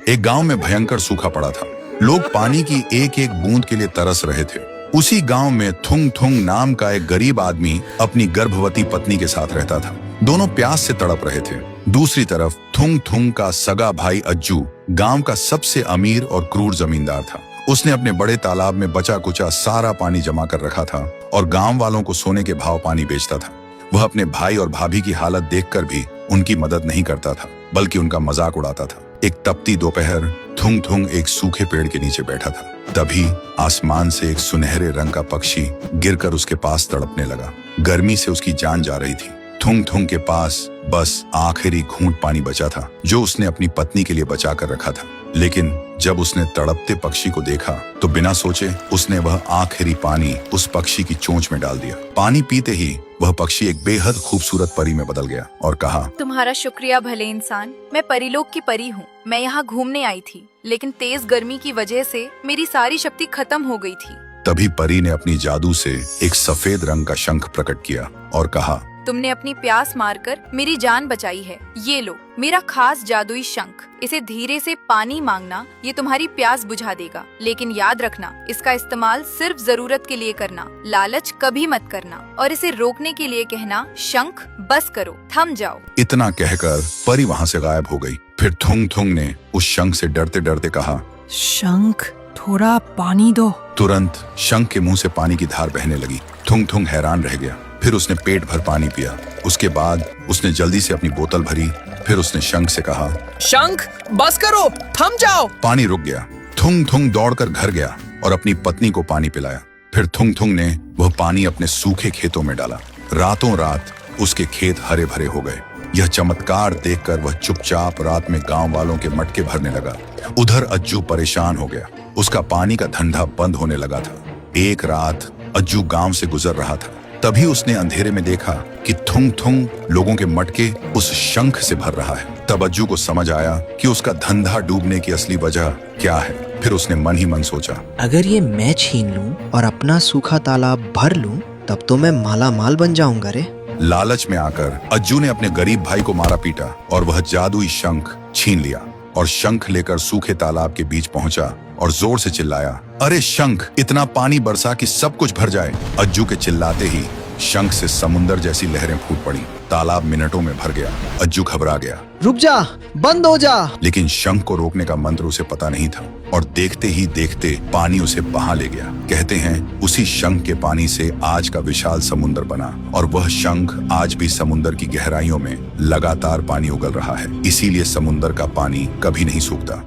एक गांव में भयंकर सूखा पड़ा था। लोग पानी की एक एक बूंद के लिए तरस रहे थे। उसी गांव में थुंग थुंग नाम का एक गरीब आदमी अपनी गर्भवती पत्नी के साथ रहता था। दोनों प्यास से तड़प रहे थे। दूसरी तरफ थुंग थुंग का सगा भाई अज्जू गांव का सबसे अमीर और क्रूर जमींदार था। उसने अपने बड़े तालाब में बचा कुचा सारा पानी जमा कर रखा था और गांव वालों को सोने के भाव पानी बेचता था। वह अपने भाई और भाभी की हालत देखकर भी उनकी मदद नहीं करता था, बल्कि उनका मजाक उड़ाता था। एक तपती दोपहर थुंग थुंग एक सूखे पेड़ के नीचे बैठा था। तभी आसमान से एक सुनहरे रंग का पक्षी गिरकर उसके पास तड़पने लगा। गर्मी से उसकी जान जा रही थी। थुंग थुंग के पास बस आखिरी घूंट पानी बचा था, जो उसने अपनी पत्नी के लिए बचा कर रखा था। लेकिन जब उसने तड़पते पक्षी को देखा तो बिना सोचे उसने वह आखिरी पानी उस पक्षी की चोंच में डाल दिया। पानी पीते ही वह पक्षी एक बेहद खूबसूरत परी में बदल गया और कहा, तुम्हारा शुक्रिया भले इंसान। मैं परीलोक की परी हूँ। मैं यहाँ घूमने आई थी, लेकिन तेज गर्मी की वजह से मेरी सारी शक्ति खत्म हो गई थी। तभी परी ने अपनी जादू से एक सफेद रंग का शंख प्रकट किया और कहा, तुमने अपनी प्यास मारकर मेरी जान बचाई है। ये लो मेरा खास जादुई शंख। इसे धीरे से पानी मांगना, ये तुम्हारी प्यास बुझा देगा। लेकिन याद रखना, इसका इस्तेमाल सिर्फ जरूरत के लिए करना, लालच कभी मत करना। और इसे रोकने के लिए कहना, शंख बस करो, थम जाओ। इतना कहकर परी वहाँ से गायब हो गई। फिर थुंग थुंग ने उस शंख से डरते डरते कहा, शंख थोड़ा पानी दो। तुरंत शंख के मुंह से पानी की धार बहने लगी। थुंग थुंग हैरान रह गया। फिर उसने पेट भर पानी पिया। उसके बाद उसने जल्दी से अपनी बोतल भरी। फिर उसने शंख से कहा, शंख बस करो, थम जाओ। पानी रुक गया। थुंग थुंग दौड़कर घर गया और अपनी पत्नी को पानी पिलाया। फिर थुंग थुंग ने वह पानी अपने सूखे खेतों में डाला। रातों रात उसके खेत हरे भरे हो गए। यह चमत्कार देखकर वह चुपचाप रात में गांव वालों के मटके भरने लगा। उधर अज्जू परेशान हो गया। उसका पानी का धंधा बंद होने लगा था। एक रात अज्जू गांव से गुजर रहा था। तभी उसने अंधेरे में देखा कि थुंग थुंग लोगों के मटके उस शंख से भर रहा है। तब अज्जू को समझ आया कि उसका धंधा डूबने की असली वजह क्या है। फिर उसने मन ही मन सोचा, अगर ये मैं छीन लूं और अपना सूखा तालाब भर लूं, तब तो मैं माला माल बन जाऊंगा रे। लालच में आकर अज्जू ने अपने गरीब भाई को मारा पीटा और वह जादुई शंख छीन लिया और शंख लेकर सूखे तालाब के बीच पहुंचा और जोर से चिल्लाया, अरे शंख, इतना पानी बरसा कि सब कुछ भर जाए। अज्जू के चिल्लाते ही शंख से समुंदर जैसी लहरें फूट पड़ी। तालाब मिनटों में भर गया। अज्जू घबरा गया। रुक जा, बंद हो जा। लेकिन शंख को रोकने का मंत्र उसे पता नहीं था और देखते ही देखते पानी उसे बहा ले गया। कहते हैं उसी शंख के पानी से आज का विशाल समुंदर बना और वह शंख आज भी समुंदर की गहराइयों में लगातार पानी उगल रहा है। इसीलिए समुंदर का पानी कभी नहीं सूखता।